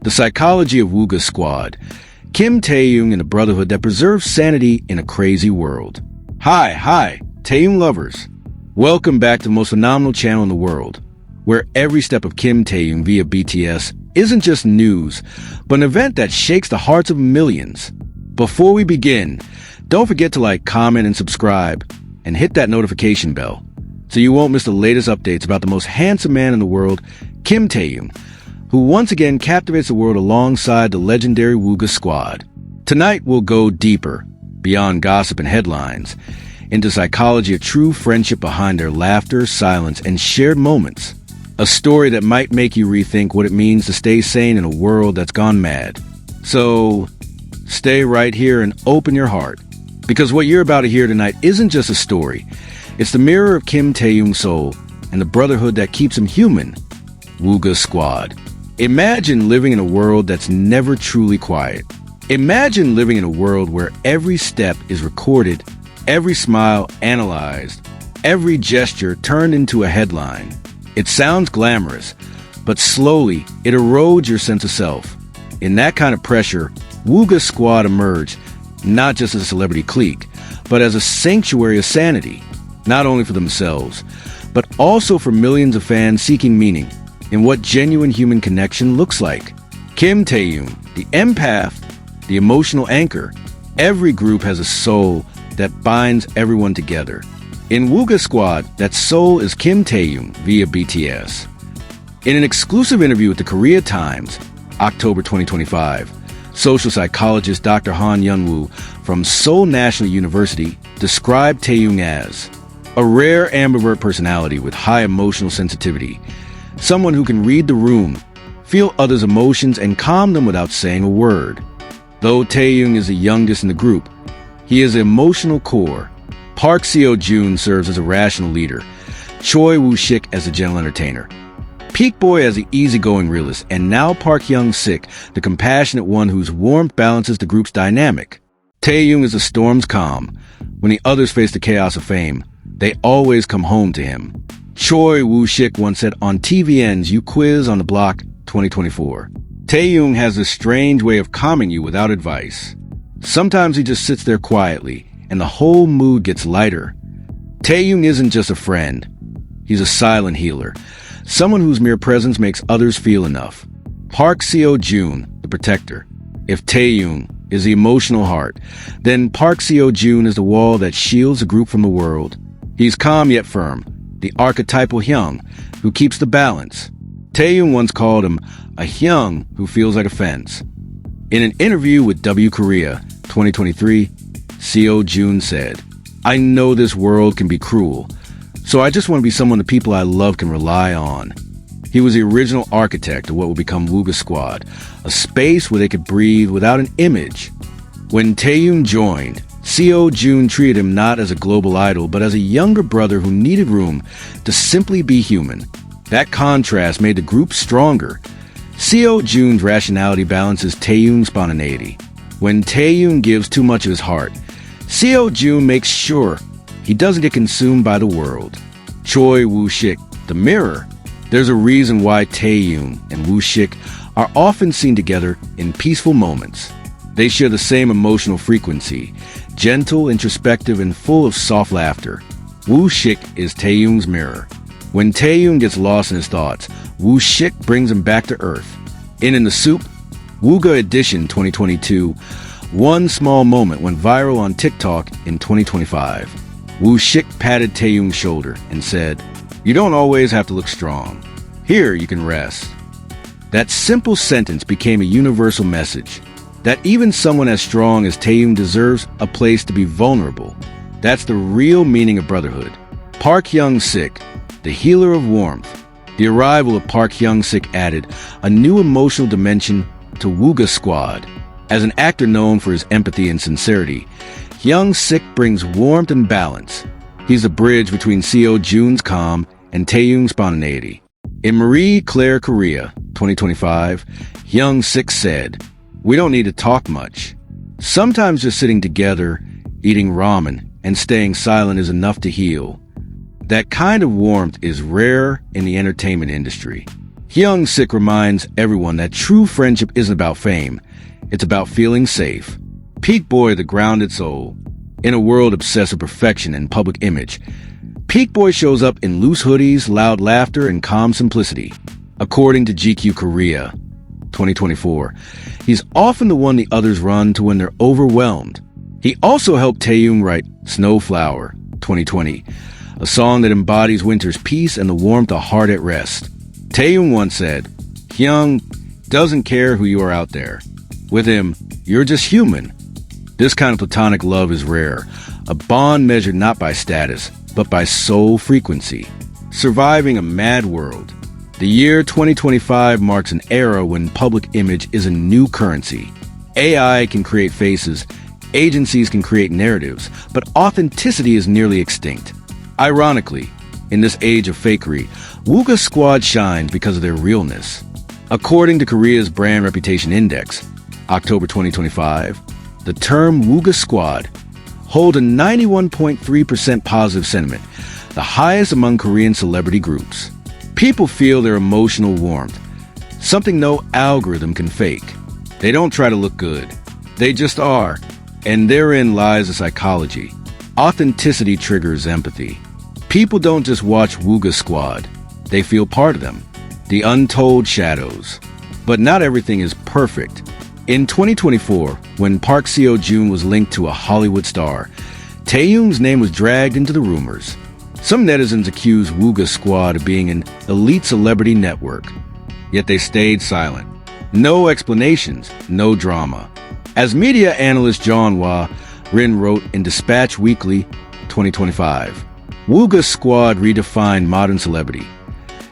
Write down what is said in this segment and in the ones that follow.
The Psychology of Wooga Squad. Kim Taehyung and a brotherhood that preserves sanity in a crazy world. Hi, Taehyung Lovers. Welcome back to the most phenomenal channel in the world, where every step of Kim Taehyung via BTS isn't just news, but an event that shakes the hearts of millions. Before we begin, don't forget to like, comment, and subscribe, and hit that notification bell, so you won't miss the latest updates about the most handsome man in the world, Kim Taehyung, who once again captivates the world alongside the legendary Wooga Squad. Tonight we'll go deeper, beyond gossip and headlines, into psychology of true friendship behind their laughter, silence, and shared moments. A story that might make you rethink what it means to stay sane in a world that's gone mad. So, stay right here and open your heart, because what you're about to hear tonight isn't just a story. It's the mirror of Kim Taehyung's soul and the brotherhood that keeps him human. Wooga Squad. Imagine living in a world that's never truly quiet. Imagine living in a world where every step is recorded, every smile analyzed, every gesture turned into a headline. It sounds glamorous, but slowly it erodes your sense of self. In that kind of pressure, Wooga Squad emerged not just as a celebrity clique, but as a sanctuary of sanity, not only for themselves, but also for millions of fans seeking meaning in what genuine human connection looks like. Kim Taehyung, the empath, the emotional anchor. Every group has a soul that binds everyone together. In Wooga Squad, that soul is Kim Taehyung via BTS. In an exclusive interview with the Korea Times, October 2025, social psychologist Dr. Han Yeon-woo from Seoul National University described Taehyung as a rare ambivert personality with high emotional sensitivity, someone who can read the room, feel others' emotions, and calm them without saying a word. Though Taehyung is the youngest in the group, he is the emotional core. Park Seo Joon serves as a rational leader, Choi Woo Shik as a gentle entertainer, Peakboy as the easygoing realist, and now Hyung Sik, the compassionate one whose warmth balances the group's dynamic. Taehyung is the storm's calm. When the others face the chaos of fame, they always come home to him. Choi Woo Shik once said on TVN's You Quiz on the Block 2024, Taehyung has a strange way of calming you without advice. Sometimes he just sits there quietly, and the whole mood gets lighter. Taehyung isn't just a friend. He's a silent healer, someone whose mere presence makes others feel enough. Park Seo Joon, the protector. If Taehyung is the emotional heart, then Park Seo Joon is the wall that shields the group from the world. He's calm yet firm, the archetypal Hyung, who keeps the balance. Taehyung once called him a Hyung who feels like a fence. In an interview with W Korea 2023, Seo-jun said, "I know this world can be cruel, so I just want to be someone the people I love can rely on." He was the original architect of what would become Wooga Squad, a space where they could breathe without an image. When Taehyung joined, Seo-jun treated him not as a global idol, but as a younger brother who needed room to simply be human. That contrast made the group stronger. Seo-jun's rationality balances Taehyung's spontaneity. When Taehyung gives too much of his heart, Seo-jun makes sure he doesn't get consumed by the world. Choi Woo Shik, the mirror. There's a reason why Taehyung and Woo Shik are often seen together in peaceful moments. They share the same emotional frequency, gentle, introspective, and full of soft laughter. Woo Shik is Taehyung's mirror. When Taehyung gets lost in his thoughts, Woo Shik brings him back to earth. In the Soup, Wooga Edition 2022, one small moment went viral on TikTok in 2025. Woo Shik patted Taehyung's shoulder and said, "You don't always have to look strong. Here you can rest." That simple sentence became a universal message, that even someone as strong as Taehyung deserves a place to be vulnerable. That's the real meaning of brotherhood. Park Hyung Sik, the healer of warmth. The arrival of Park Hyung Sik added a new emotional dimension to Wooga Squad. As an actor known for his empathy and sincerity, Hyung Sik brings warmth and balance. He's the bridge between Seo-jun's calm and Taehyung's spontaneity. In Marie Claire Korea 2025, Hyung Sik said, "We don't need to talk much. Sometimes just sitting together, eating ramen, and staying silent is enough to heal." That kind of warmth is rare in the entertainment industry. Hyung Sik reminds everyone that true friendship isn't about fame. It's about feeling safe. Peakboy, the grounded soul. In a world obsessed with perfection and public image, Peakboy shows up in loose hoodies, loud laughter, and calm simplicity. According to GQ Korea, 2024, he's often the one the others run to when they're overwhelmed. He also helped Taehyung write Snowflower, 2020, a song that embodies winter's peace and the warmth of heart at rest. Taehyung once said, "Hyung doesn't care who you are out there. With him, you're just human." This kind of platonic love is rare, a bond measured not by status, but by soul frequency. Surviving a mad world. The year 2025 marks an era when public image is a new currency. AI can create faces, agencies can create narratives, but authenticity is nearly extinct. Ironically, in this age of fakery, Wooga Squad shines because of their realness. According to Korea's Brand Reputation Index, October 2025, the term Wooga Squad hold a 91.3% positive sentiment, the highest among Korean celebrity groups. People feel their emotional warmth, something no algorithm can fake. They don't try to look good. They just are. And therein lies the psychology. Authenticity triggers empathy. People don't just watch Wooga Squad. They feel part of them. The untold shadows. But not everything is perfect. In 2024, when Park Seo Joon was linked to a Hollywood star, Taehyung's name was dragged into the rumors. Some netizens accused Wooga Squad of being an elite celebrity network. Yet they stayed silent. No explanations, no drama. As media analyst John Wah Rin wrote in Dispatch Weekly 2025, Wooga Squad redefined modern celebrity,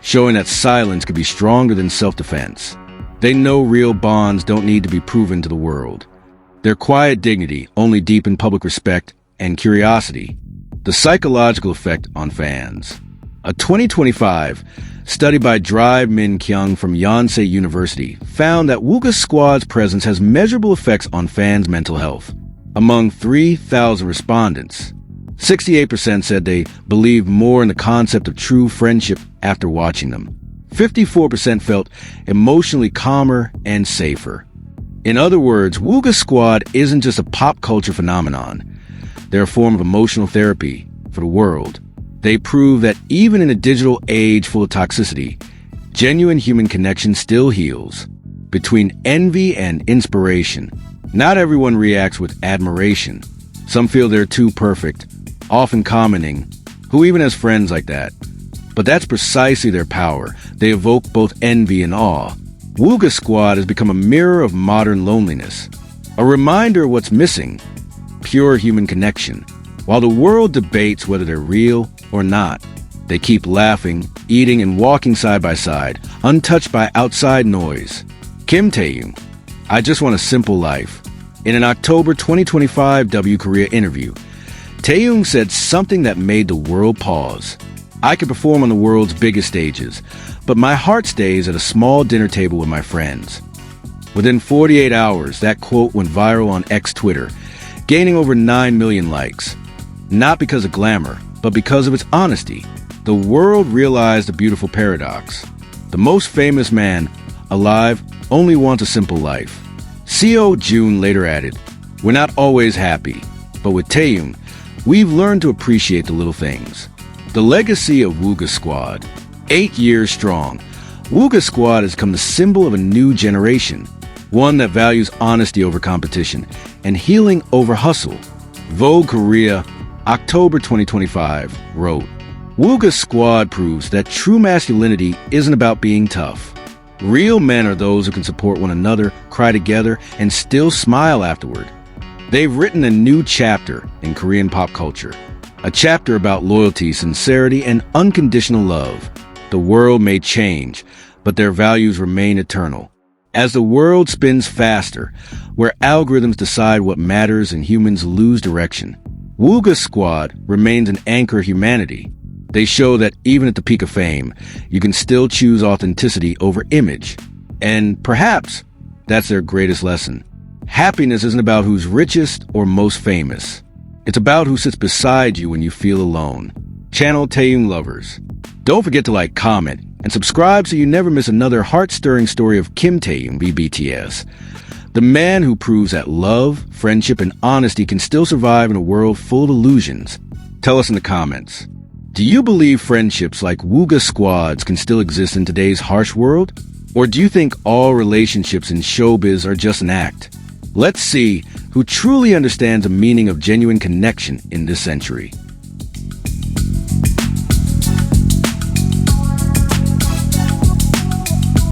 showing that silence could be stronger than self-defense. They know real bonds don't need to be proven to the world. Their quiet dignity only deepened public respect and curiosity. The psychological effect on fans. A 2025 study by Drive Min Kyung from Yonsei University found that Wooga Squad's presence has measurable effects on fans' mental health. Among 3,000 respondents, 68% said they believed more in the concept of true friendship after watching them. 54% felt emotionally calmer and safer. In other words, Wooga Squad isn't just a pop culture phenomenon. They're a form of emotional therapy for the world. They prove that even in a digital age full of toxicity, genuine human connection still heals. Between envy and inspiration, not everyone reacts with admiration. Some feel they're too perfect, often commenting, "Who even has friends like that?" But that's precisely their power. They evoke both envy and awe. Wooga Squad has become a mirror of modern loneliness, a reminder of what's missing, pure human connection. While the world debates whether they're real or not, they keep laughing, eating, and walking side by side, untouched by outside noise. Kim Taehyung, "I just want a simple life." In an October 2025 W Korea interview, Taehyung said something that made the world pause. "I could perform on the world's biggest stages, but my heart stays at a small dinner table with my friends." Within 48 hours, that quote went viral on X Twitter, gaining over 9 million likes. Not because of glamour, but because of its honesty. The world realized a beautiful paradox. The most famous man alive only wants a simple life. Seo-jun later added, "We're not always happy, but with Taehyung, we've learned to appreciate the little things." The legacy of Wooga Squad. 8 years strong, Wooga Squad has become the symbol of a new generation, one that values honesty over competition and healing over hustle. Vogue Korea, October 2025, wrote, "Wooga Squad proves that true masculinity isn't about being tough. Real men are those who can support one another, cry together, and still smile afterward." They've written a new chapter in Korean pop culture, a chapter about loyalty, sincerity, and unconditional love. The world may change, but their values remain eternal. As the world spins faster, where algorithms decide what matters and humans lose direction, Wooga Squad remains an anchor of humanity. They show that even at the peak of fame, you can still choose authenticity over image. And perhaps that's their greatest lesson. Happiness isn't about who's richest or most famous. It's about who sits beside you when you feel alone. Channel Taehyung Lovers. Don't forget to like, comment, and subscribe so you never miss another heart-stirring story of Kim Taehyung, BTS. The man who proves that love, friendship, and honesty can still survive in a world full of illusions. Tell us in the comments. Do you believe friendships like Wooga Squads can still exist in today's harsh world? Or do you think all relationships in showbiz are just an act? Let's see who truly understands the meaning of genuine connection in this century.